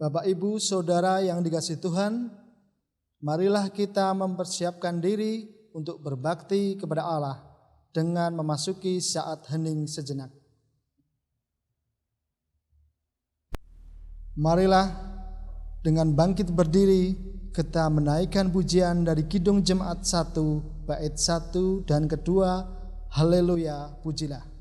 Bapak, Ibu, Saudara yang dikasihi Tuhan, marilah kita mempersiapkan diri untuk berbakti kepada Allah dengan memasuki saat hening sejenak. Marilah dengan bangkit berdiri kita menaikkan pujian dari Kidung Jemaat 1 bait 1 dan kedua, Haleluya, pujilah.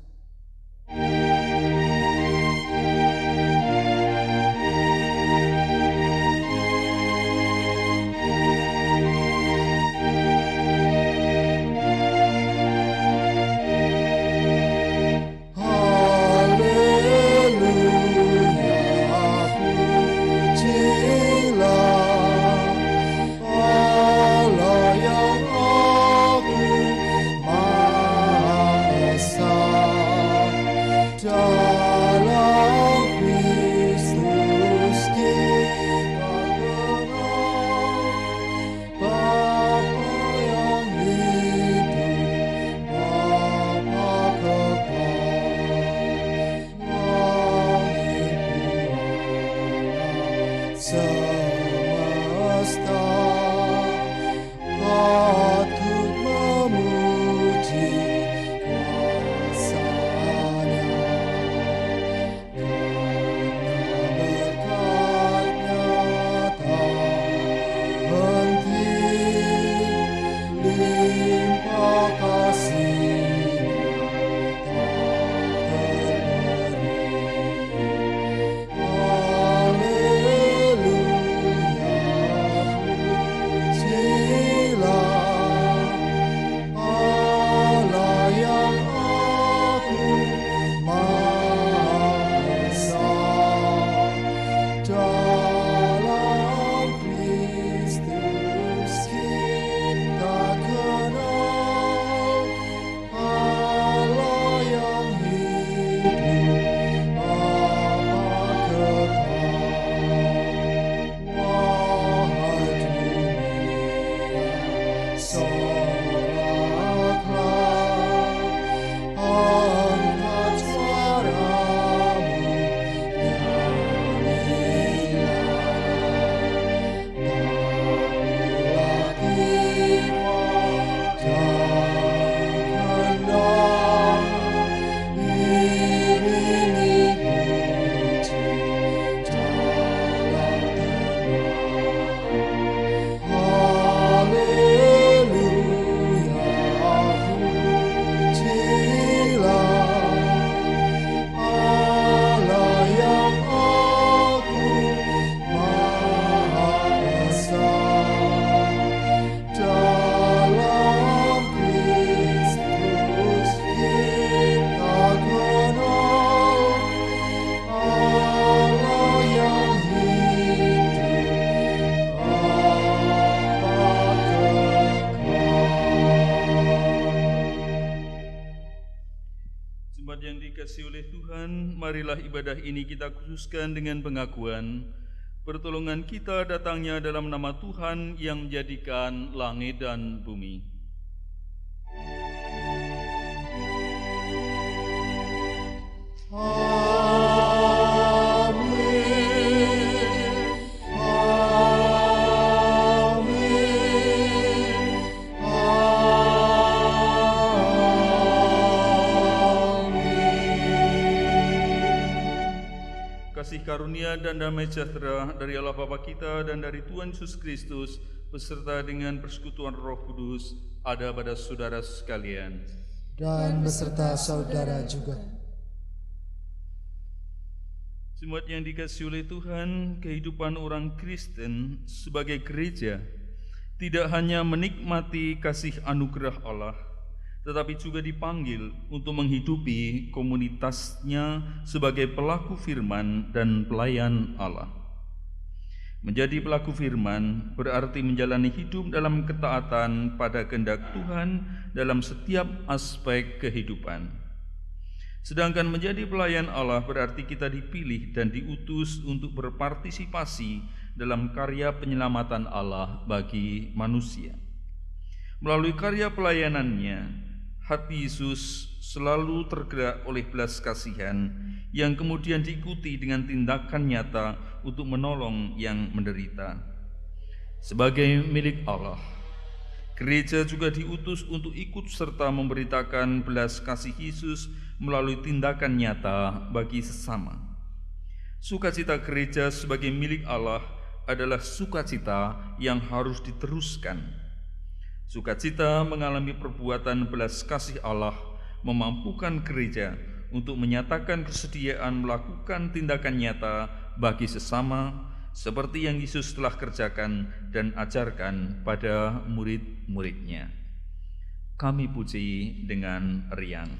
Marilah ibadah ini kita khususkan dengan pengakuan pertolongan kita datangnya dalam nama Tuhan yang menjadikan langit dan bumi. Kasih karunia dan damai sejahtera dari Allah Bapa kita dan dari Tuhan Yesus Kristus beserta dengan persekutuan Roh Kudus ada pada saudara sekalian dan beserta saudara juga. Jemaat yang dikasihi oleh Tuhan, kehidupan orang Kristen sebagai gereja tidak hanya menikmati kasih anugerah Allah, tetapi juga dipanggil untuk menghidupi komunitasnya sebagai pelaku firman dan pelayan Allah. Menjadi pelaku firman berarti menjalani hidup dalam ketaatan pada kehendak Tuhan dalam setiap aspek kehidupan. Sedangkan menjadi pelayan Allah berarti kita dipilih dan diutus untuk berpartisipasi dalam karya penyelamatan Allah bagi manusia. Melalui karya pelayanannya, Hati Yesus selalu tergerak oleh belas kasihan yang kemudian diikuti dengan tindakan nyata untuk menolong yang menderita. Sebagai milik Allah, gereja juga diutus untuk ikut serta memberitakan belas kasih Yesus melalui tindakan nyata bagi sesama. Sukacita gereja sebagai milik Allah adalah sukacita yang harus diteruskan. Sukacita mengalami perbuatan belas kasih Allah memampukan gereja untuk menyatakan kesediaan melakukan tindakan nyata bagi sesama seperti yang Yesus telah kerjakan dan ajarkan pada murid-muridnya. Kami puji dengan riang.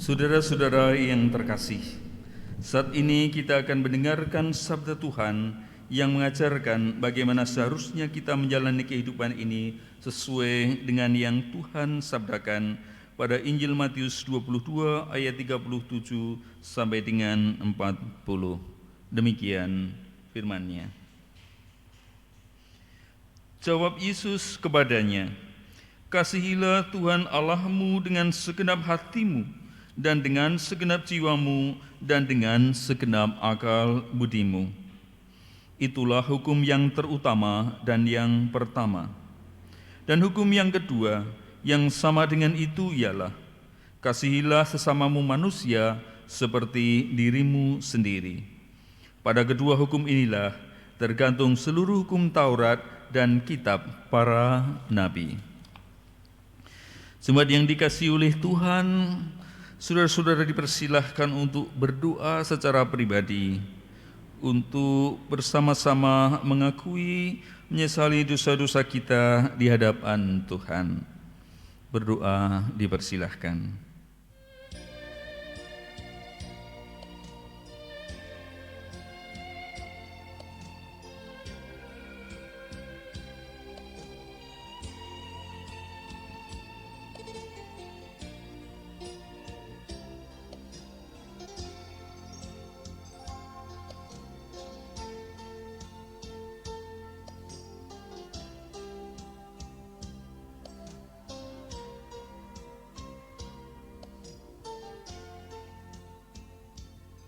Saudara-saudara yang terkasih, saat ini kita akan mendengarkan sabda Tuhan yang mengajarkan bagaimana seharusnya kita menjalani kehidupan ini sesuai dengan yang Tuhan sabdakan pada Injil Matius 22 ayat 37 sampai dengan 40. Demikian firman-Nya. Jawab Yesus kepadanya, "Kasihilah Tuhan Allahmu dengan segenap hatimu, dan dengan segenap jiwamu, dan dengan segenap akal budimu. Itulah hukum yang terutama dan yang pertama. Dan hukum yang kedua, yang sama dengan itu ialah, kasihilah sesamamu manusia seperti dirimu sendiri. Pada kedua hukum inilah tergantung seluruh hukum Taurat dan kitab para nabi." Jemaat yang dikasihi oleh Tuhan, saudara-saudara dipersilahkan untuk berdoa secara pribadi, untuk bersama-sama mengakui, menyesali dosa-dosa kita di hadapan Tuhan. Berdoa dipersilahkan.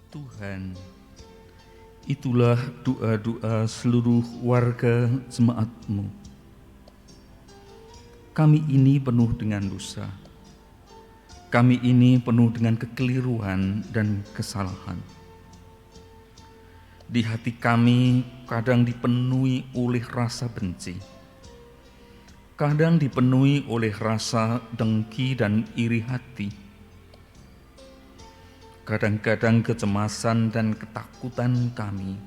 Tuhan, itulah doa-doa seluruh warga jemaat-Mu. Kami ini penuh dengan dosa. Kami ini penuh dengan kekeliruan dan kesalahan. Di hati kami kadang dipenuhi oleh rasa benci, kadang dipenuhi oleh rasa dengki dan iri hati. Kadang-kadang kecemasan dan ketakutan kami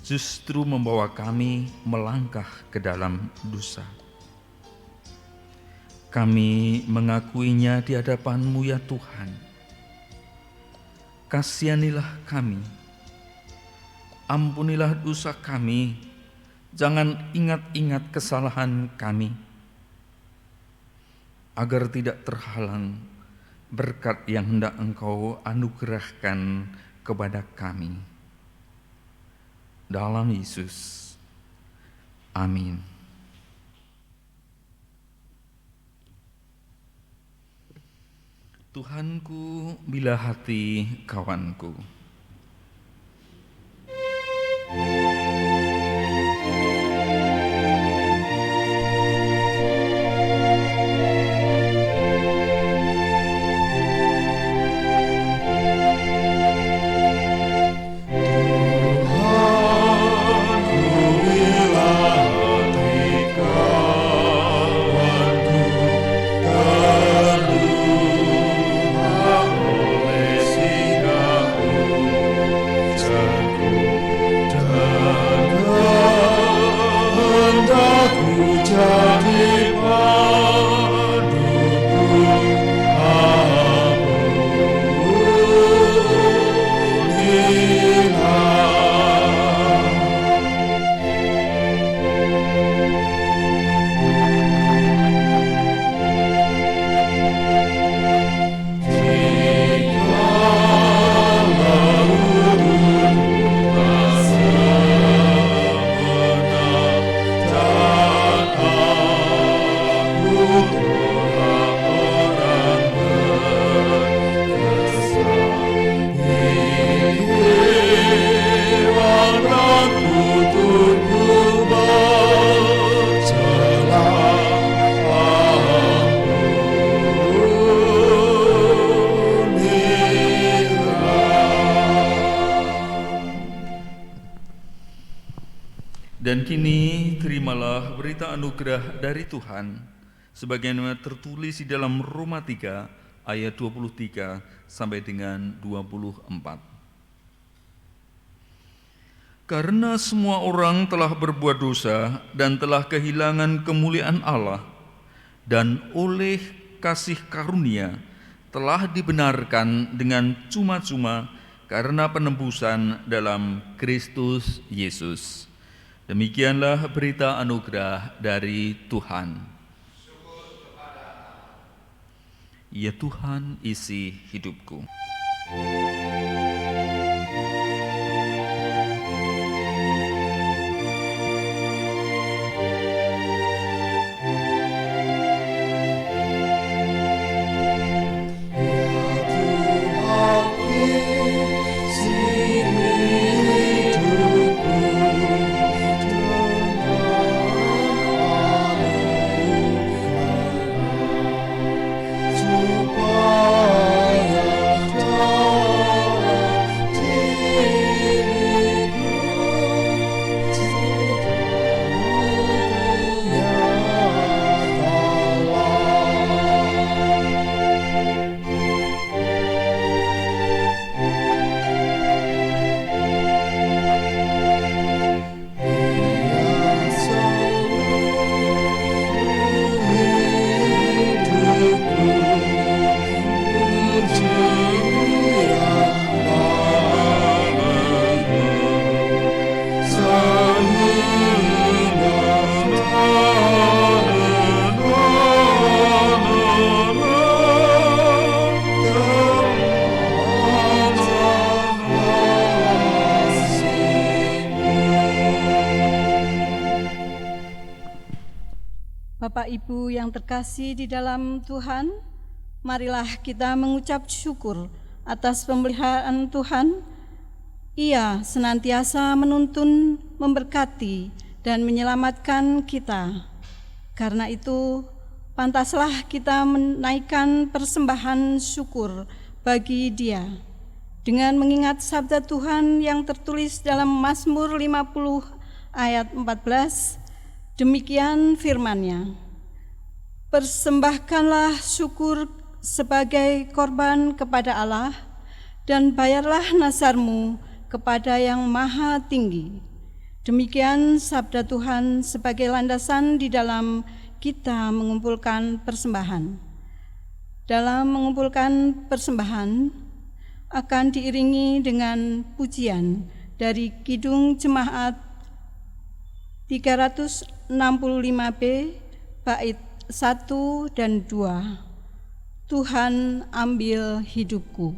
justru membawa kami melangkah ke dalam dosa. Kami mengakuinya di hadapan-Mu ya Tuhan. Kasihanilah kami, ampunilah dosa kami, jangan ingat-ingat kesalahan kami, agar tidak terhalang berkat yang hendak Engkau anugerahkan kepada kami. Dalam Yesus, amin. Tuhanku, bila hati kawanku. Dan kini terimalah berita anugerah dari Tuhan sebagaimana tertulis di dalam Roma 3 ayat 23 sampai dengan 24. Karena semua orang telah berbuat dosa dan telah kehilangan kemuliaan Allah, dan oleh kasih karunia telah dibenarkan dengan cuma-cuma karena penebusan dalam Kristus Yesus. Demikianlah berita anugerah dari Tuhan. Ya Tuhan, isi hidupku. Bapak Ibu yang terkasih di dalam Tuhan, marilah kita mengucap syukur atas pemeliharaan Tuhan. Ia senantiasa menuntun, memberkati, dan menyelamatkan kita. Karena itu, pantaslah kita menaikkan persembahan syukur bagi Dia. dengan mengingat sabda Tuhan yang tertulis dalam Mazmur 50 ayat 14, demikian firman-Nya, persembahkanlah syukur sebagai korban kepada Allah dan bayarlah nazarmu kepada yang maha tinggi. Demikian sabda Tuhan sebagai landasan di dalam kita mengumpulkan persembahan. Dalam mengumpulkan persembahan akan diiringi dengan pujian dari Kidung Jemaat 365B bait 1 dan 2. Tuhan ambil hidupku.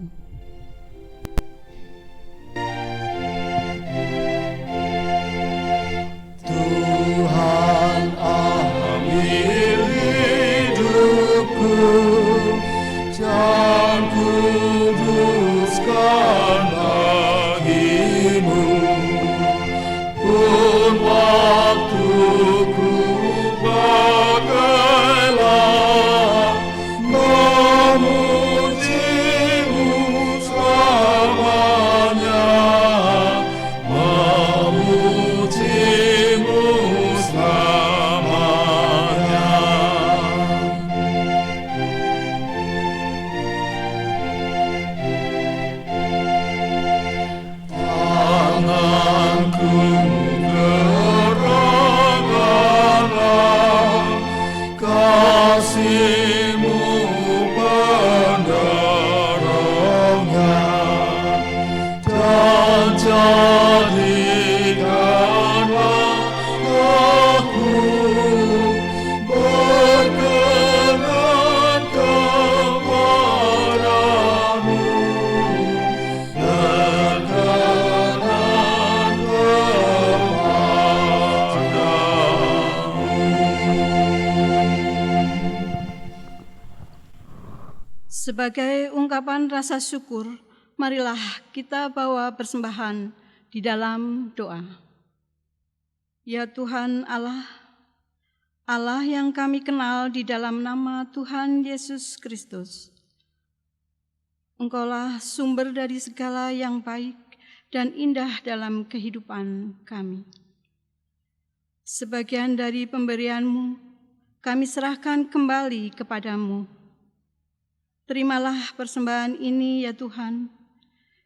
Tuhan ambil hidupku, dan kuduskan bagimu. Pun waktuku pakailah memujimu selamanya, memujimu selamanya. Tanganku gerakkanlah, kasih-Mu pendorongnya, dan jadikanlah aku berkenan kepadamu, berkenan kepadamu. Sebagai ungkapan rasa syukur, marilah kita bawa persembahan di dalam doa. Ya Tuhan Allah, Allah yang kami kenal di dalam nama Tuhan Yesus Kristus, Engkaulah sumber dari segala yang baik dan indah dalam kehidupan kami. Sebagian dari pemberian-Mu kami serahkan kembali kepadamu. Terimalah persembahan ini ya Tuhan,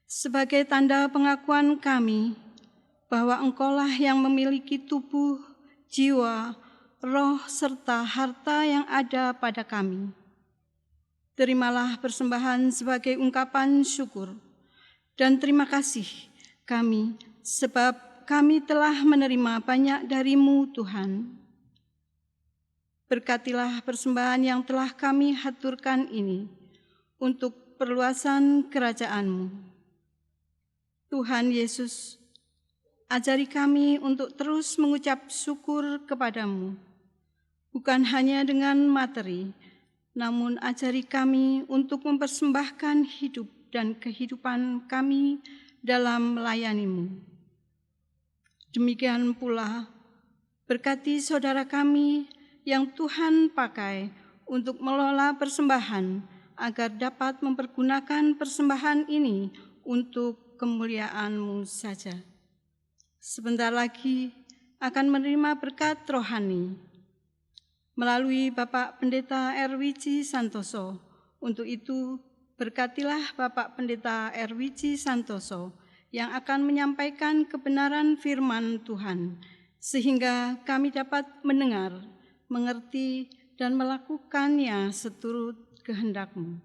sebagai tanda pengakuan kami bahwa Engkaulah yang memiliki tubuh, jiwa, roh, serta harta yang ada pada kami. Terimalah persembahan sebagai ungkapan syukur dan terima kasih kami, sebab kami telah menerima banyak dari-Mu Tuhan. Berkatilah persembahan yang telah kami haturkan ini untuk perluasan kerajaan-Mu. Tuhan Yesus, ajari kami untuk terus mengucap syukur kepadamu, bukan hanya dengan materi, namun ajari kami untuk mempersembahkan hidup dan kehidupan kami dalam melayani-Mu. Demikian pula, berkati saudara kami yang Tuhan pakai untuk mengelola persembahan, agar dapat mempergunakan persembahan ini untuk kemuliaan-Mu saja. Sebentar lagi akan menerima berkat rohani melalui Bapak Pendeta Erwiji Santoso. Untuk itu, berkatilah Bapak Pendeta Erwiji Santoso yang akan menyampaikan kebenaran firman Tuhan, sehingga kami dapat mendengar, mengerti, dan melakukannya seturut kehendak-Mu.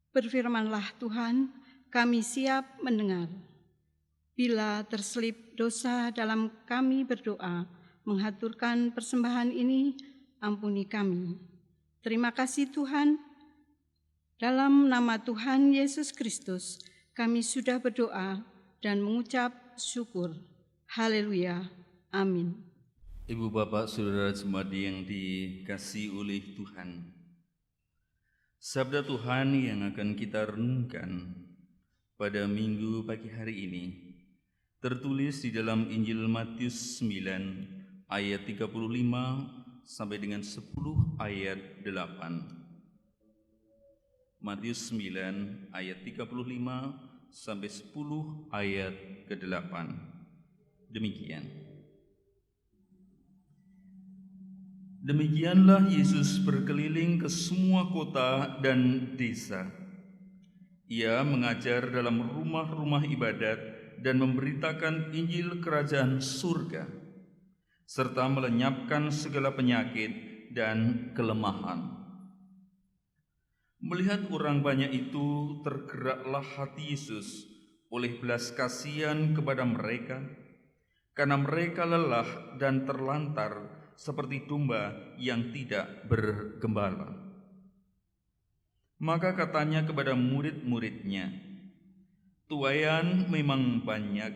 Berfirmanlah Tuhan, kami siap mendengar. Bila terselip dosa dalam kami berdoa, menghaturkan persembahan ini, ampuni kami. Terima kasih Tuhan. Dalam nama Tuhan Yesus Kristus, kami sudah berdoa dan mengucap syukur. Haleluya. Amin. Ibu bapak saudara jemaat yang dikasihi oleh Tuhan, sabda Tuhan yang akan kita renungkan pada minggu pagi hari ini tertulis di dalam Injil Matius 9 ayat 35 sampai dengan 10 ayat 8. Matius 9 ayat 35 sampai 10 ayat ke-8. Demikian. Demikianlah Yesus berkeliling ke semua kota dan desa. Ia mengajar dalam rumah-rumah ibadat dan memberitakan Injil Kerajaan Surga, serta melenyapkan segala penyakit dan kelemahan. Melihat orang banyak itu, tergeraklah hati Yesus oleh belas kasihan kepada mereka, karena mereka lelah dan terlantar seperti domba yang tidak bergembala. Maka katanya kepada murid-muridnya, "Tuaian memang banyak,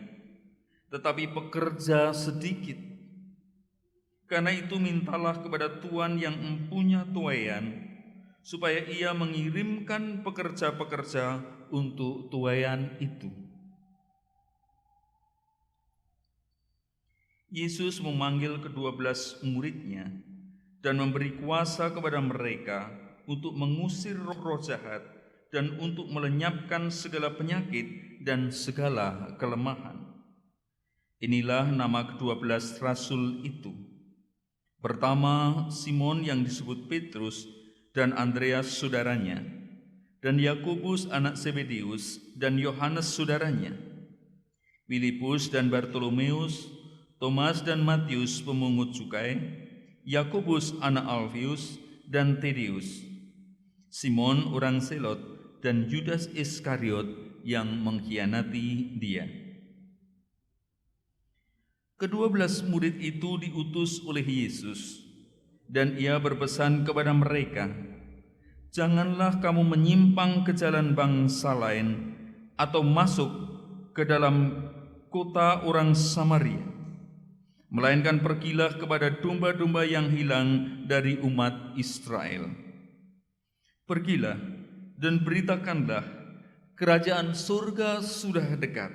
tetapi pekerja sedikit. Karena itu mintalah kepada Tuan yang mempunyai tuaian, supaya ia mengirimkan pekerja-pekerja untuk tuaian itu." Yesus memanggil ke-12 muridnya dan memberi kuasa kepada mereka untuk mengusir roh-roh jahat dan untuk melenyapkan segala penyakit dan segala kelemahan. Inilah nama ke-12 rasul itu. Pertama, Simon yang disebut Petrus dan Andreas saudaranya, dan Yakobus anak Zebedeus dan Yohanes saudaranya, Filipus dan Bartolomeus, Thomas dan Matius pemungut cukai, Yakobus anak Alfius dan Tadeus, Simon orang Selot dan Yudas Iskariot yang mengkhianati dia. Ke-12 murid itu diutus oleh Yesus, dan ia berpesan kepada mereka, "Janganlah kamu menyimpang ke jalan bangsa lain atau masuk ke dalam kota orang Samaria, melainkan pergilah kepada domba-domba yang hilang dari umat Israel. Pergilah dan beritakanlah, kerajaan surga sudah dekat.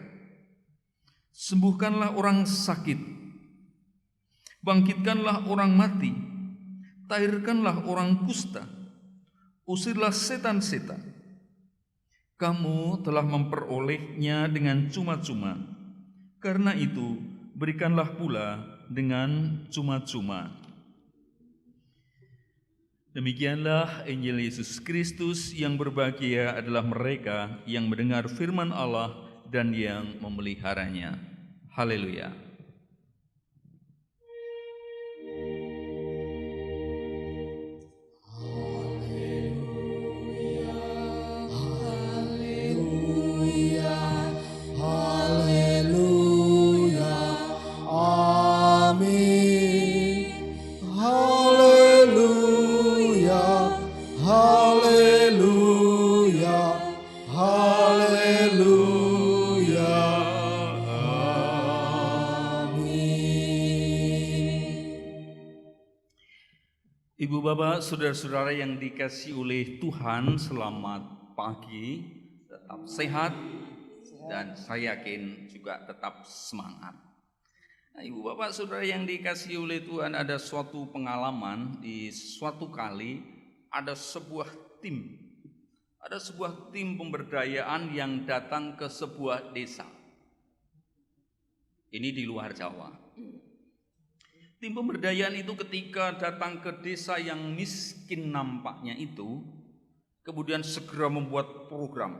Sembuhkanlah orang sakit, bangkitkanlah orang mati, tahirkanlah orang kusta, usirlah setan-setan. Kamu telah memperolehnya dengan cuma-cuma, karena itu berikanlah pula dengan cuma-cuma." Demikianlah Injil Yesus Kristus. Yang berbahagia adalah mereka yang mendengar firman Allah dan yang memeliharanya. Haleluya. Ibu bapak, saudara-saudara yang dikasihi oleh Tuhan, selamat pagi, tetap sehat, dan saya yakin juga tetap semangat. Nah, ibu bapak, saudara yang dikasihi oleh Tuhan, ada suatu pengalaman di suatu kali ada sebuah tim pemberdayaan yang datang ke sebuah desa. Ini di luar Jawa. Tim pemberdayaan itu ketika datang ke desa yang miskin nampaknya itu, kemudian segera membuat program,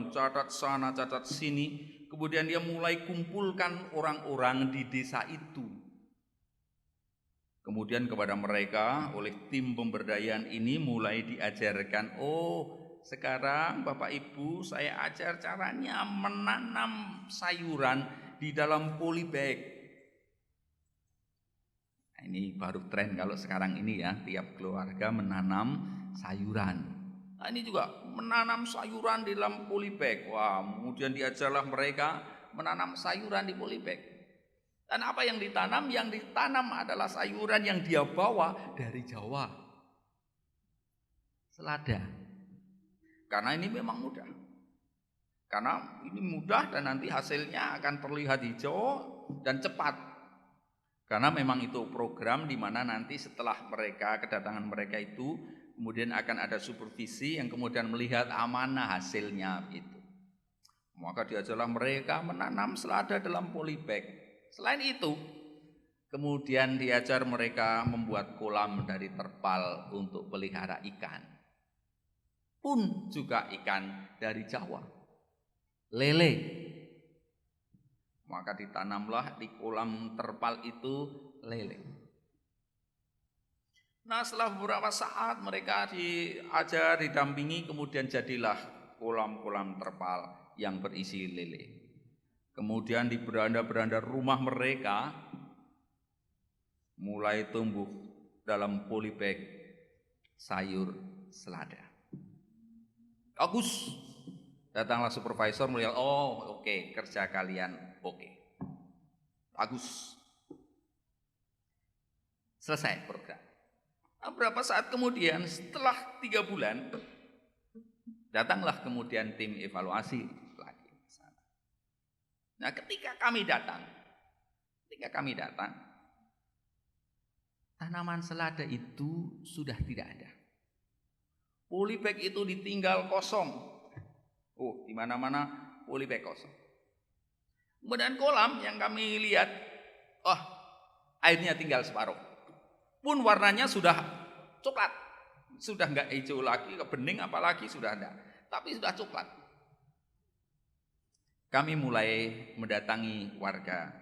catat sana, catat sini, kemudian dia mulai kumpulkan orang-orang di desa itu. Kemudian kepada mereka oleh tim pemberdayaan ini mulai diajarkan, "Oh, sekarang Bapak Ibu saya ajar caranya menanam sayuran di dalam polybag." Ini baru tren kalau sekarang ini ya, tiap keluarga menanam sayuran. Nah, ini juga menanam sayuran di dalam polybag. Wah, kemudian diajarlah mereka menanam sayuran di polybag. Dan apa yang ditanam? Yang ditanam adalah sayuran yang dia bawa dari Jawa. Selada. Karena ini memang mudah. Karena ini mudah dan nanti hasilnya akan terlihat hijau dan cepat. Karena memang itu program di mana nanti setelah kedatangan mereka itu, kemudian akan ada supervisi yang kemudian melihat amanah hasilnya itu. Maka diajarlah mereka menanam selada dalam polybag. Selain itu, kemudian diajar mereka membuat kolam dari terpal untuk pelihara ikan. Pun juga ikan dari Jawa, lele. Maka ditanamlah di kolam terpal itu lele. Nah, setelah beberapa saat mereka diajar, didampingi, kemudian jadilah kolam-kolam terpal yang berisi lele. Kemudian di beranda-beranda rumah mereka mulai tumbuh dalam polybag sayur selada. Bagus. Datanglah supervisor melihat, oh oke, kerja kalian oke. Bagus. Selesai program. Nah, beberapa saat kemudian, setelah 3 bulan, datanglah kemudian tim evaluasi lagi. Nah, ketika kami datang, tanaman selada itu sudah tidak ada. Polybag itu ditinggal kosong. Oh, di mana-mana polybag kosong. Kemudian kolam yang kami lihat, airnya tinggal separuh. Pun warnanya sudah coklat. Sudah enggak hijau lagi, bening apalagi sudah ada. Tapi sudah coklat. Kami mulai mendatangi warga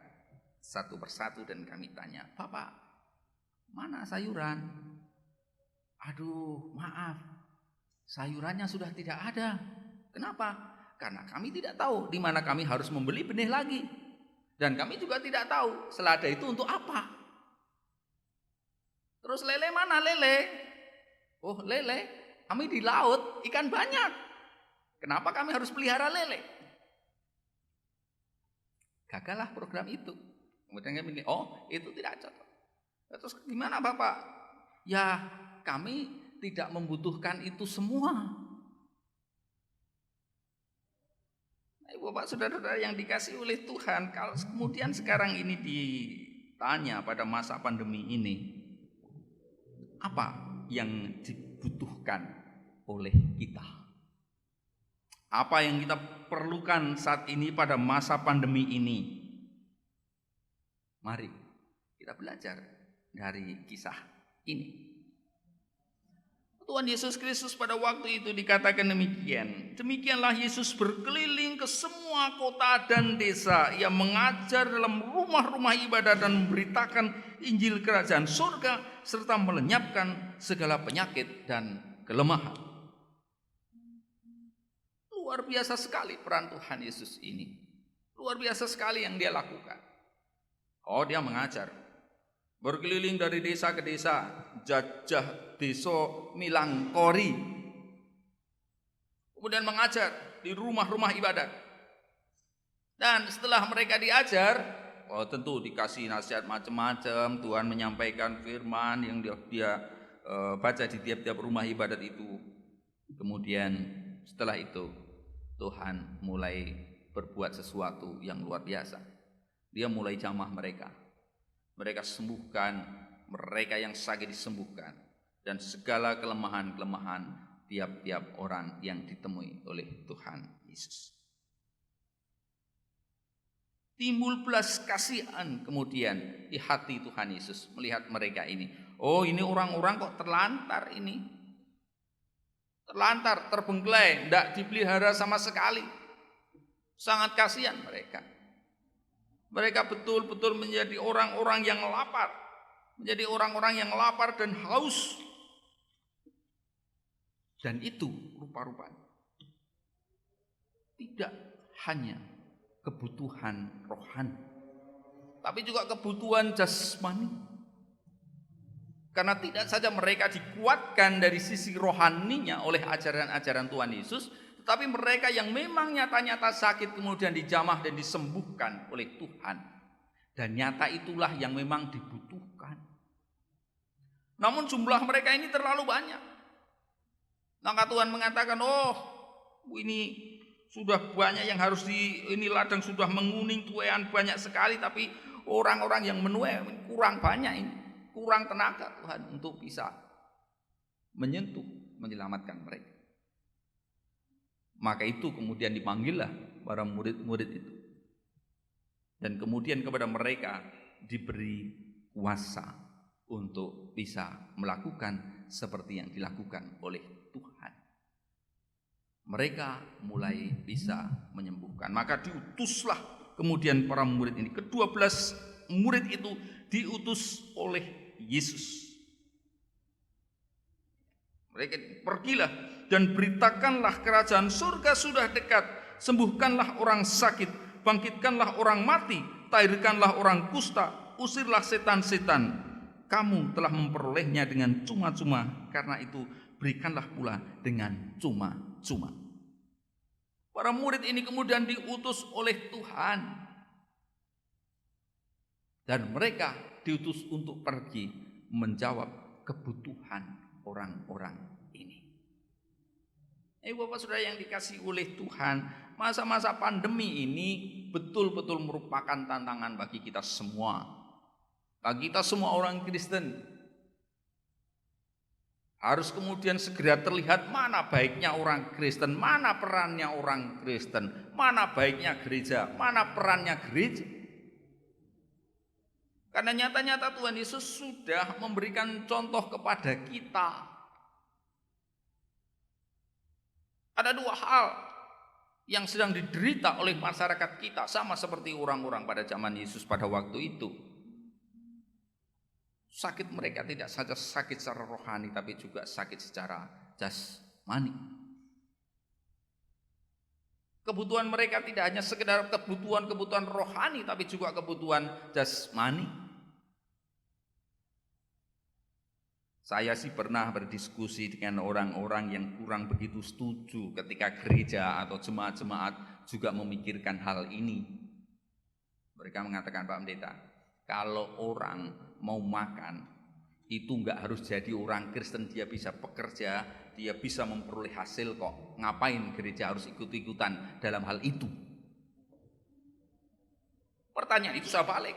satu persatu dan kami tanya, "Bapak, mana sayuran?" "Aduh, maaf, sayurannya sudah tidak ada." "Kenapa?" "Karena kami tidak tahu di mana kami harus membeli benih lagi. Dan kami juga tidak tahu selada itu untuk apa." "Terus lele mana lele?" "Oh, lele, kami di laut, ikan banyak. Kenapa kami harus pelihara lele?" Gagallah program itu. Kemudian kami bilang, "Oh, itu tidak cocok." "Terus gimana Bapak?" "Ya, kami tidak membutuhkan itu semua." Nah, Bapak saudara-saudara yang dikasihi oleh Tuhan, kalau kemudian sekarang ini ditanya pada masa pandemi ini, apa yang dibutuhkan oleh kita? Apa yang kita perlukan saat ini pada masa pandemi ini? Mari kita belajar dari kisah ini. Tuhan Yesus Kristus pada waktu itu dikatakan demikian. Demikianlah Yesus berkeliling ke semua kota dan desa. Ia mengajar dalam rumah-rumah ibadat dan memberitakan Injil Kerajaan Surga serta melenyapkan segala penyakit dan kelemahan. Luar biasa sekali peran Tuhan Yesus ini. Luar biasa sekali yang dia lakukan. Oh, dia mengajar. Berkeliling dari desa ke desa, jajah desa Milangkori. Kemudian mengajar di rumah-rumah ibadat. Dan setelah mereka diajar, tentu dikasih nasihat macam-macam. Tuhan menyampaikan firman yang dia baca di tiap-tiap rumah ibadat itu. Kemudian setelah itu Tuhan mulai berbuat sesuatu yang luar biasa. Dia mulai jamah mereka. Mereka sembuhkan, mereka yang sakit disembuhkan. Dan segala kelemahan-kelemahan tiap-tiap orang yang ditemui oleh Tuhan Yesus. Timbul belas kasihan kemudian di hati Tuhan Yesus melihat mereka ini. Oh, ini orang-orang kok terlantar ini. Terlantar, terbengkelai, tidak dipelihara sama sekali. Sangat kasihan mereka. Mereka betul-betul menjadi orang-orang yang lapar. Menjadi orang-orang yang lapar dan haus. Dan itu rupa-rupanya tidak hanya kebutuhan rohani, tapi juga kebutuhan jasmani. Karena tidak saja mereka dikuatkan dari sisi rohaninya oleh ajaran-ajaran Tuhan Yesus, tetapi mereka yang memang nyata-nyata sakit kemudian dijamah dan disembuhkan oleh Tuhan. Dan nyata itulah yang memang dibutuhkan. Namun jumlah mereka ini terlalu banyak. Maka Tuhan mengatakan, oh ini sudah banyak yang harus ini ladang sudah menguning, tuaian banyak sekali, tapi orang-orang yang menuai kurang banyak ini. Kurang tenaga Tuhan untuk bisa menyentuh, menyelamatkan mereka. Maka itu kemudian dipanggillah para murid-murid itu. Dan kemudian kepada mereka diberi kuasa untuk bisa melakukan seperti yang dilakukan oleh Tuhan. Mereka mulai bisa menyembuhkan. Maka diutuslah kemudian para murid ini. Ke-12 murid itu diutus oleh Yesus. Mereka pergilah dan beritakanlah kerajaan surga sudah dekat. Sembuhkanlah orang sakit, bangkitkanlah orang mati, tahirkanlah orang kusta, usirlah setan-setan. Kamu telah memperolehnya dengan cuma-cuma, karena itu berikanlah pula dengan cuma-cuma. Para murid ini kemudian diutus oleh Tuhan. Dan mereka diutus untuk pergi menjawab kebutuhan orang-orang ini. Bapak Saudara yang dikasihi oleh Tuhan, masa-masa pandemi ini betul-betul merupakan tantangan bagi kita semua. Bagi kita semua orang Kristen. Harus kemudian segera terlihat mana baiknya orang Kristen, mana perannya orang Kristen, mana baiknya gereja, mana perannya gereja. Karena nyata-nyata Tuhan Yesus sudah memberikan contoh kepada kita. Ada dua hal yang sedang diderita oleh masyarakat kita, sama seperti orang-orang pada zaman Yesus pada waktu itu. Sakit mereka tidak saja sakit secara rohani, tapi juga sakit secara jasmani. Kebutuhan mereka tidak hanya sekedar kebutuhan rohani, tapi juga kebutuhan jasmani. Saya sih pernah berdiskusi dengan orang-orang yang kurang begitu setuju ketika gereja atau jemaat-jemaat juga memikirkan hal ini. Mereka mengatakan, Pak Pendeta, kalau orang mau makan itu enggak harus jadi orang Kristen, dia bisa bekerja, dia bisa memperoleh hasil kok. Ngapain gereja harus ikut-ikutan dalam hal itu? Pertanyaan itu saya balik.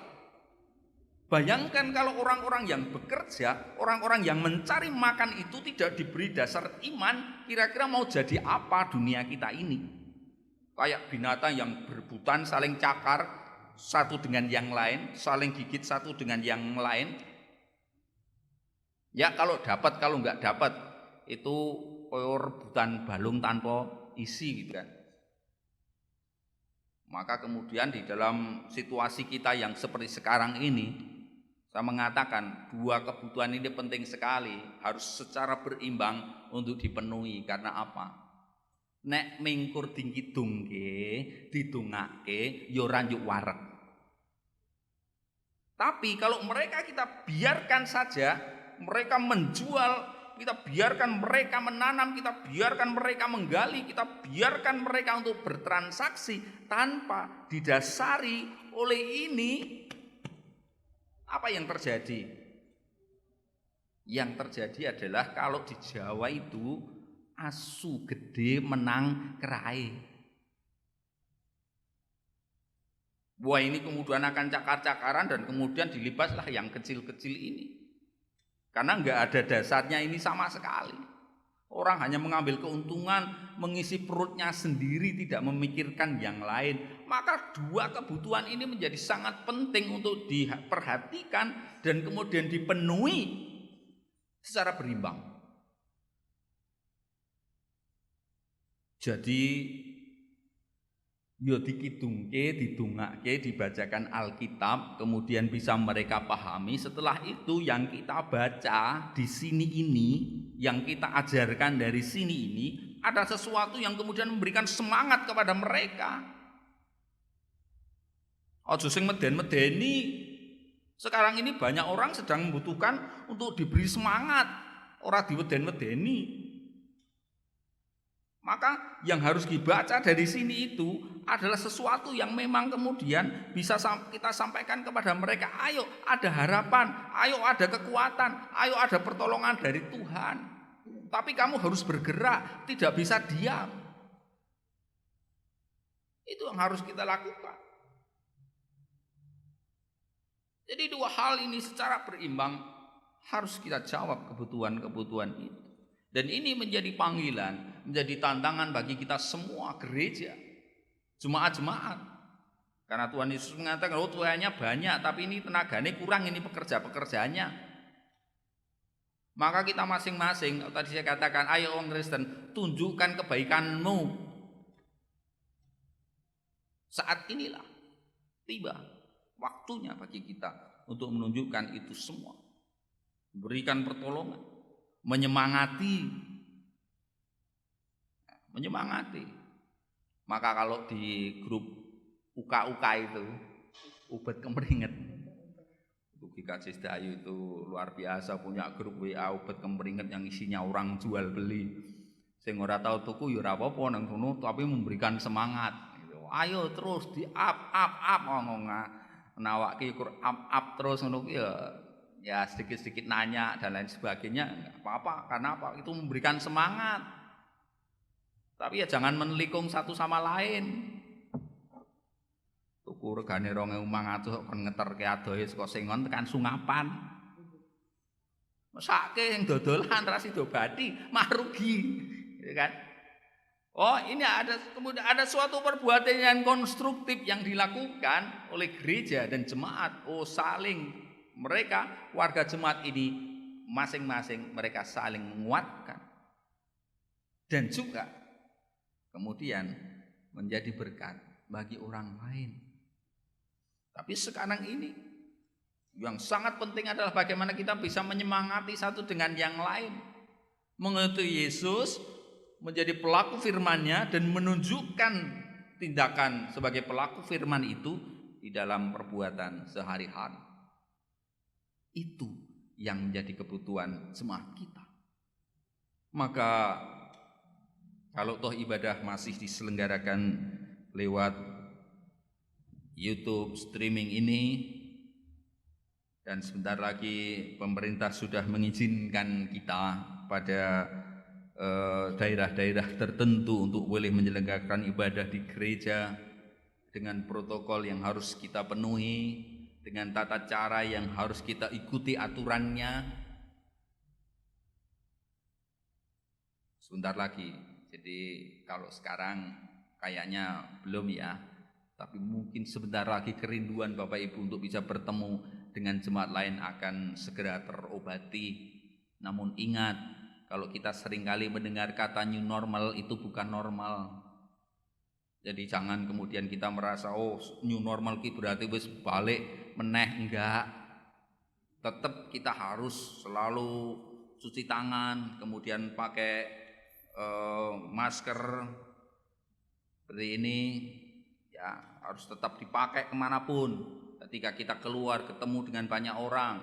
Bayangkan kalau orang-orang yang bekerja, orang-orang yang mencari makan itu tidak diberi dasar iman, kira-kira mau jadi apa dunia kita ini? Kayak binatang yang berebutan saling cakar satu dengan yang lain, saling gigit satu dengan yang lain. Ya kalau dapat, kalau nggak dapat itu rebutan balung tanpa isi gitu kan. Maka kemudian di dalam situasi kita yang seperti sekarang ini, saya mengatakan dua kebutuhan ini penting sekali, harus secara berimbang untuk dipenuhi. Karena apa? Nek mingkur tinggi dungke, didungake, yo ranjuk warek. Tapi kalau mereka kita biarkan saja, mereka menjual, kita biarkan mereka menanam, kita biarkan mereka menggali, kita biarkan mereka untuk bertransaksi tanpa didasari oleh ini, apa yang terjadi? Yang terjadi adalah kalau di Jawa itu asu gede menang kerai. Wah, ini kemudian akan cakar-cakaran dan kemudian dilibaslah yang kecil-kecil ini. Karena enggak ada dasarnya ini sama sekali. Orang hanya mengambil keuntungan, mengisi perutnya sendiri, tidak memikirkan yang lain. Maka dua kebutuhan ini menjadi sangat penting untuk diperhatikan dan kemudian dipenuhi secara berimbang. Jadi yo dikidungke, didungake, dibacakan Alkitab, kemudian bisa mereka pahami. Setelah itu yang kita baca di sini ini, yang kita ajarkan dari sini ini, ada sesuatu yang kemudian memberikan semangat kepada mereka. Ojo sing meden-medeni. Sekarang ini banyak orang sedang membutuhkan untuk diberi semangat, ora diweden-medeni. Maka yang harus dibaca dari sini itu adalah sesuatu yang memang kemudian bisa kita sampaikan kepada mereka. Ayo ada harapan, ayo ada kekuatan, ayo ada pertolongan dari Tuhan. Tapi kamu harus bergerak, tidak bisa diam. Itu yang harus kita lakukan. Jadi dua hal ini secara berimbang harus kita jawab kebutuhan-kebutuhan itu. Dan ini menjadi panggilan, menjadi tantangan bagi kita semua gereja, jemaat-jemaat. Karena Tuhan Yesus mengatakan, oh tuanya banyak, tapi ini tenaganya kurang, ini pekerja-pekerjanya. Maka kita masing-masing, tadi saya katakan, ayo orang Kristen, tunjukkan kebaikanmu. Saat inilah tiba waktunya bagi kita untuk menunjukkan itu semua. Berikan pertolongan, menyemangati. Maka kalau di grup UK itu, Ubat Kemeringet, itu GKJ Sedayu itu luar biasa, punya grup WA Ubat Kemeringet yang isinya orang jual beli. Sing ora tahu tuku ya ora apa-apa nang kono, tapi memberikan semangat. Ayo terus di up ngomong nawake up terus ngono ki ya sedikit-sedikit nanya dan lain sebagainya, enggak apa-apa. Karena apa? Itu memberikan semangat. Tapi ya jangan menelikung satu sama lain. Tuku regane 2.500 kok kon ngeterke adohe saka Sengon tekan Sungapan. Mesake sing dodolan ra sido bati, mah rugi. Ya kan? Oh, ini kemudian ada suatu perbuatan yang konstruktif yang dilakukan oleh gereja dan jemaat. Oh, saling mereka warga jemaat ini masing-masing mereka saling menguatkan. Dan juga kemudian menjadi berkat bagi orang lain. Tapi sekarang ini yang sangat penting adalah bagaimana kita bisa menyemangati satu dengan yang lain. Mengikuti Yesus, menjadi pelaku firman-Nya dan menunjukkan tindakan sebagai pelaku firman itu di dalam perbuatan sehari-hari. Itu yang menjadi kebutuhan jemaat kita. Maka kalau toh ibadah masih diselenggarakan lewat YouTube streaming ini, dan sebentar lagi pemerintah sudah mengizinkan kita pada daerah-daerah tertentu untuk boleh menyelenggarakan ibadah di gereja dengan protokol yang harus kita penuhi, dengan tata cara yang harus kita ikuti aturannya. Sebentar lagi, jadi kalau sekarang kayaknya belum ya, tapi mungkin sebentar lagi kerinduan Bapak Ibu untuk bisa bertemu dengan jemaat lain akan segera terobati. Namun ingat, kalau kita seringkali mendengar kata new normal, itu bukan normal. Jadi jangan kemudian kita merasa oh new normal ki berarti wis balik meneh, enggak. Tetap kita harus selalu cuci tangan, kemudian pakai masker seperti ini ya, harus tetap dipakai kemanapun. Ketika kita keluar ketemu dengan banyak orang,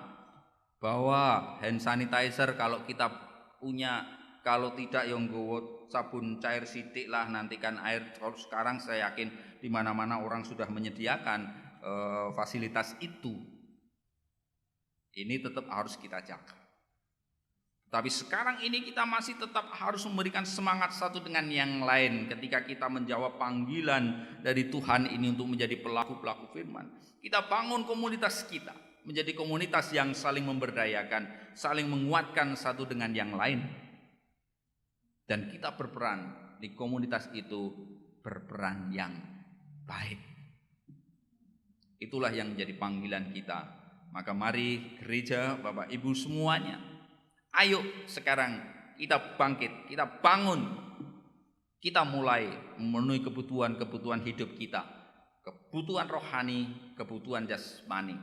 bawa hand sanitizer kalau kita punya, kalau tidak yang nggowo sabun cair sithik lah, nantikan air. Kalau sekarang saya yakin di mana-mana orang sudah menyediakan fasilitas itu. Ini tetap harus kita jaga. Tapi sekarang ini kita masih tetap harus memberikan semangat satu dengan yang lain ketika kita menjawab panggilan dari Tuhan ini untuk menjadi pelaku-pelaku firman. Kita bangun komunitas kita menjadi komunitas yang saling memberdayakan, saling menguatkan satu dengan yang lain. Dan kita berperan di komunitas itu, berperan yang baik. Itulah yang menjadi panggilan kita. Maka mari gereja, Bapak Ibu semuanya, ayo sekarang kita bangkit, kita bangun, kita mulai memenuhi kebutuhan-kebutuhan hidup kita, kebutuhan rohani, kebutuhan jasmani.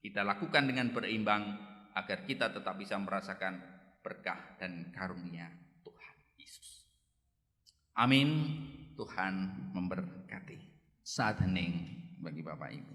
Kita lakukan dengan berimbang agar kita tetap bisa merasakan berkah dan karunia Tuhan Yesus. Amin. Tuhan memberkati. Saat hening bagi Bapak Ibu.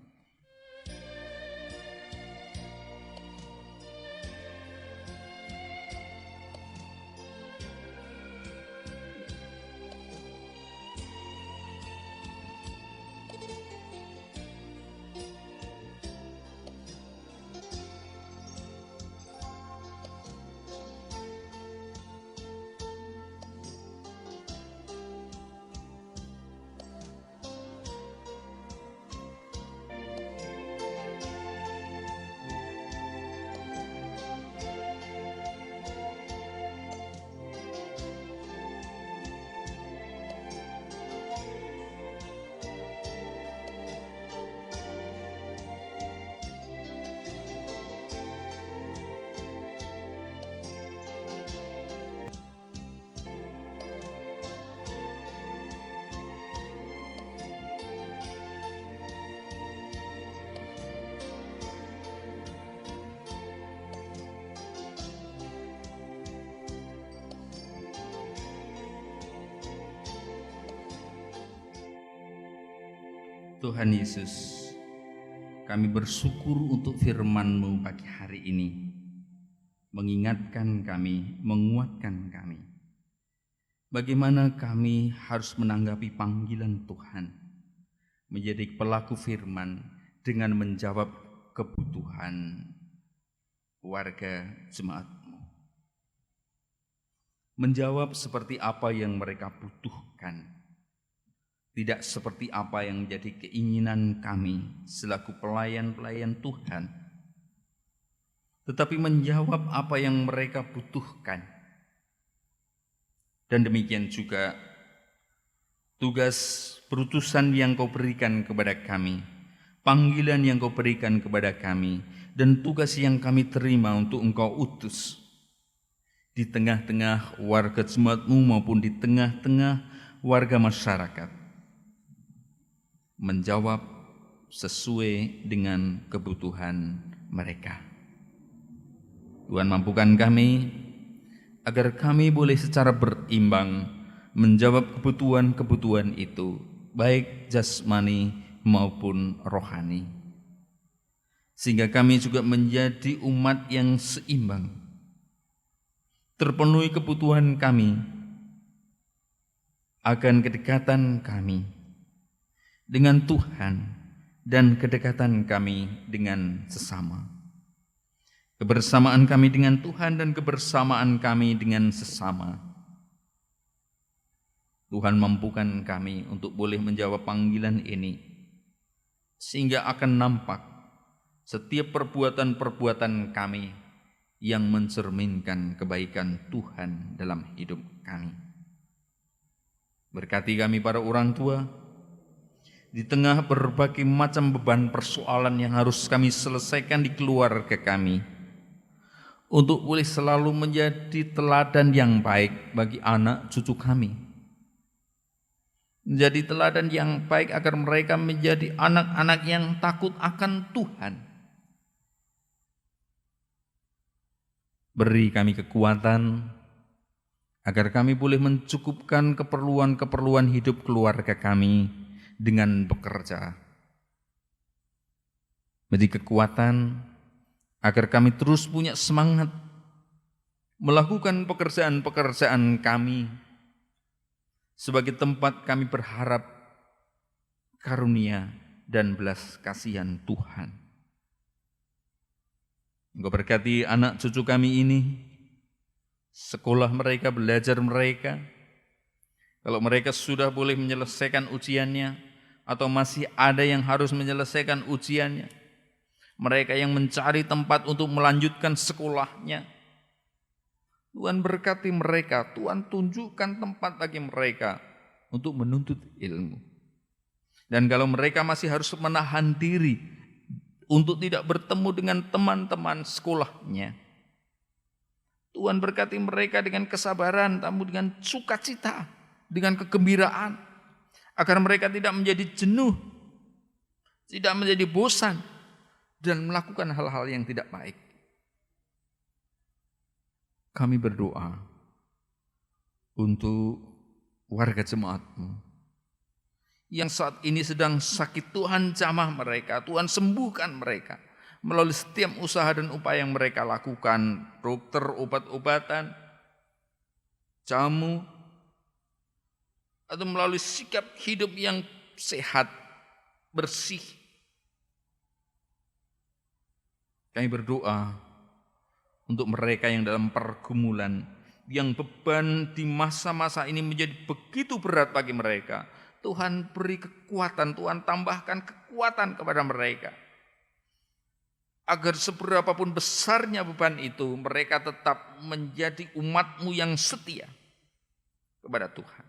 Tuhan Yesus, kami bersyukur untuk firman-Mu pagi hari ini, mengingatkan kami, menguatkan kami. Bagaimana kami harus menanggapi panggilan Tuhan, menjadi pelaku firman dengan menjawab kebutuhan warga jemaat-Mu. Menjawab seperti apa yang mereka butuhkan, tidak seperti apa yang menjadi keinginan kami selaku pelayan-pelayan Tuhan, tetapi menjawab apa yang mereka butuhkan. Dan demikian juga tugas perutusan yang Kau berikan kepada kami, panggilan yang Kau berikan kepada kami, dan tugas yang kami terima untuk Engkau utus di tengah-tengah warga jemaat-Mu maupun di tengah-tengah warga masyarakat, menjawab sesuai dengan kebutuhan mereka. Tuhan, mampukan kami agar kami boleh secara berimbang menjawab kebutuhan-kebutuhan itu, baik jasmani maupun rohani, sehingga kami juga menjadi umat yang seimbang, terpenuhi kebutuhan kami akan kedekatan kami dengan Tuhan dan kedekatan kami dengan sesama. Kebersamaan kami dengan Tuhan dan kebersamaan kami dengan sesama. Tuhan, mampukan kami untuk boleh menjawab panggilan ini, sehingga akan nampak setiap perbuatan-perbuatan kami yang mencerminkan kebaikan Tuhan dalam hidup kami. Berkati kami para orang tua, di tengah berbagai macam beban persoalan yang harus kami selesaikan di keluarga kami, untuk boleh selalu menjadi teladan yang baik bagi anak cucu kami, menjadi teladan yang baik agar mereka menjadi anak-anak yang takut akan Tuhan. Beri kami kekuatan agar kami boleh mencukupkan keperluan-keperluan hidup keluarga kami dengan bekerja. Beri kekuatan agar kami terus punya semangat melakukan pekerjaan-pekerjaan kami sebagai tempat kami berharap karunia dan belas kasihan Tuhan. Engkau berkati anak cucu kami ini, sekolah mereka, belajar mereka. Kalau mereka sudah boleh menyelesaikan ujiannya, atau masih ada yang harus menyelesaikan ujiannya, mereka yang mencari tempat untuk melanjutkan sekolahnya, Tuhan berkati mereka, Tuhan tunjukkan tempat bagi mereka untuk menuntut ilmu. Dan kalau mereka masih harus menahan diri untuk tidak bertemu dengan teman-teman sekolahnya, Tuhan berkati mereka dengan kesabaran, tamu dengan sukacita, dengan kegembiraan, agar mereka tidak menjadi jenuh, tidak menjadi bosan, dan melakukan hal-hal yang tidak baik. Kami berdoa untuk warga jemaat-Mu yang saat ini sedang sakit. Tuhan jamah mereka, Tuhan sembuhkan mereka melalui setiap usaha dan upaya yang mereka lakukan, dokter, obat-obatan, jamu, atau melalui sikap hidup yang sehat, bersih. Kami berdoa untuk mereka yang dalam pergumulan, yang beban di masa-masa ini menjadi begitu berat bagi mereka. Tuhan beri kekuatan, Tuhan tambahkan kekuatan kepada mereka, agar seberapapun besarnya beban itu, mereka tetap menjadi umat-Mu yang setia kepada Tuhan.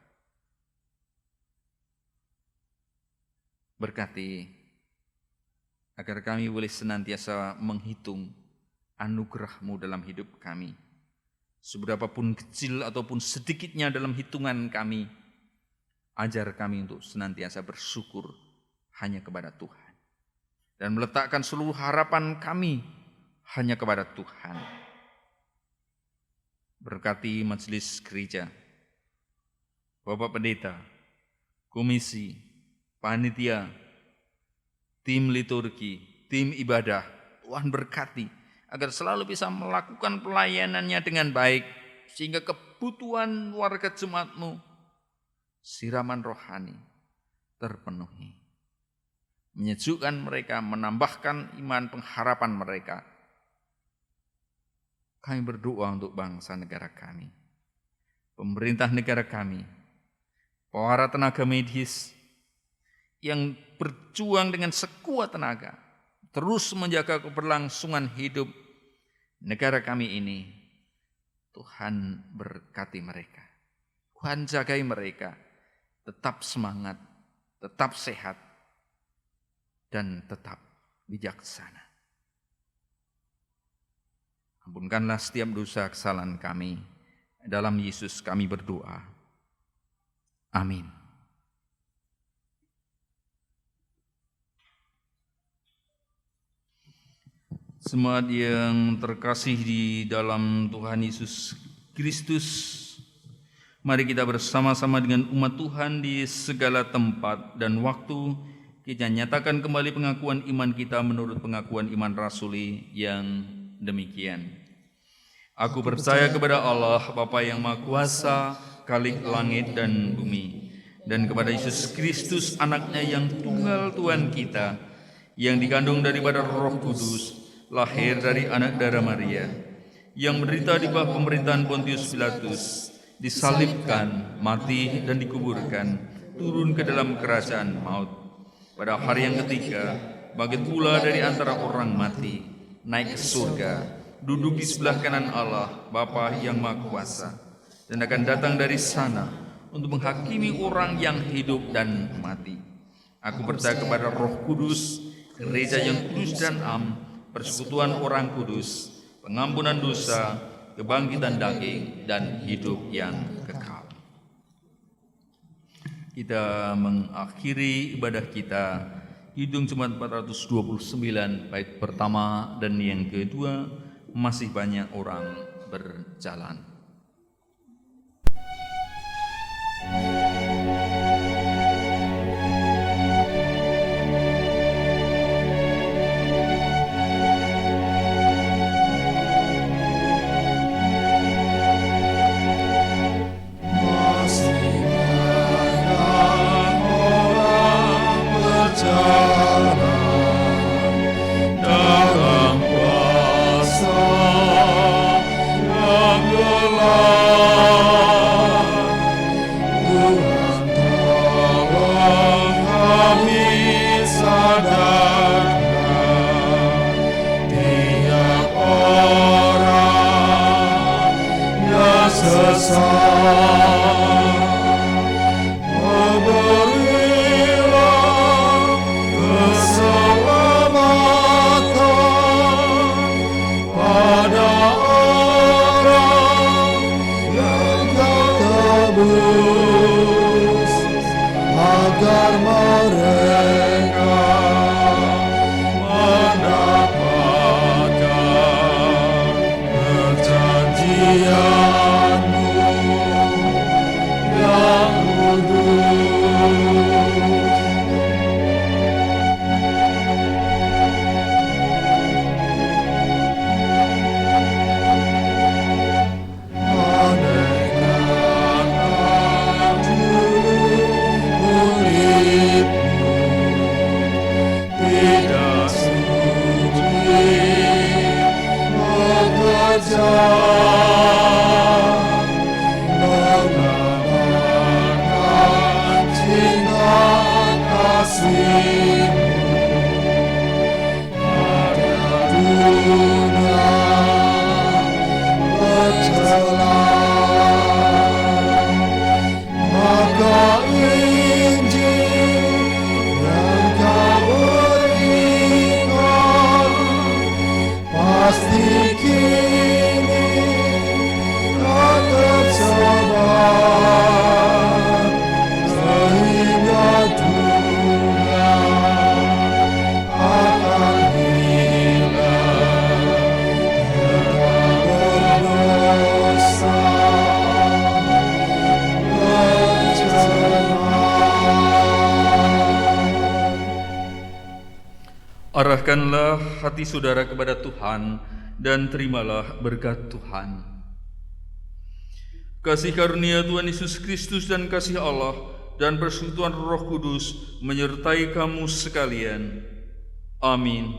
Berkati agar kami boleh senantiasa menghitung anugerah-Mu dalam hidup kami. Seberapapun kecil ataupun sedikitnya dalam hitungan kami, ajar kami untuk senantiasa bersyukur hanya kepada Tuhan. Dan meletakkan seluruh harapan kami hanya kepada Tuhan. Berkati majelis gereja, Bapak Pendeta, komisi, panitia, tim liturgi, tim ibadah. Tuhan berkati agar selalu bisa melakukan pelayanannya dengan baik, sehingga kebutuhan warga jemaatmu, siraman rohani, terpenuhi. Menyejukkan mereka, menambahkan iman pengharapan mereka. Kami berdoa untuk bangsa negara kami, pemerintah negara kami, para tenaga medis yang berjuang dengan sekuat tenaga, terus menjaga keberlangsungan hidup negara kami ini. Tuhan berkati mereka, Tuhan jagai mereka, tetap semangat, tetap sehat, dan tetap bijaksana. Ampunkanlah setiap dosa kesalahan kami. Dalam Yesus kami berdoa. Amin. Jemaat yang terkasih di dalam Tuhan Yesus Kristus, mari kita bersama-sama dengan umat Tuhan di segala tempat dan waktu kita nyatakan kembali pengakuan iman kita menurut pengakuan iman rasuli yang demikian. Aku percaya kepada Allah, Bapa yang Maha Kuasa, Khalik langit dan bumi, dan kepada Yesus Kristus, anaknya yang tunggal Tuhan kita, yang dikandung daripada Roh Kudus, lahir dari anak darah Maria, yang menderita di bawah pemerintahan Pontius Pilatus, disalibkan, mati dan dikuburkan, turun ke dalam kerajaan maut. Pada hari yang ketiga, bangkit pula dari antara orang mati, naik ke surga, duduk di sebelah kanan Allah, Bapa yang Maha Kuasa, dan akan datang dari sana untuk menghakimi orang yang hidup dan mati. Aku percaya kepada Roh Kudus, gereja yang kudus dan am, persekutuan orang kudus, pengampunan dosa, kebangkitan daging, dan hidup yang kekal. Kita mengakhiri ibadah kita, Kidung Jemaat 429, bait pertama dan yang kedua, masih banyak orang berjalan. Dalam kuasa yang Arahkanlah hati saudara kepada Tuhan dan terimalah berkat Tuhan. Kasih karunia Tuhan Yesus Kristus dan kasih Allah dan persekutuan Roh Kudus menyertai kamu sekalian. Amin.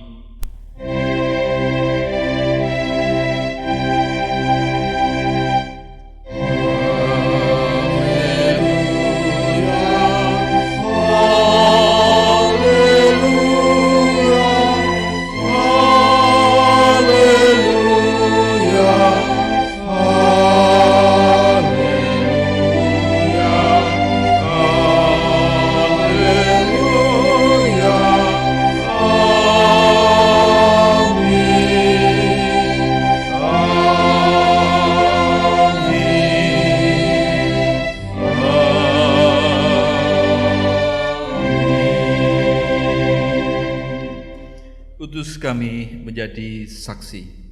Kudus kami menjadi saksi.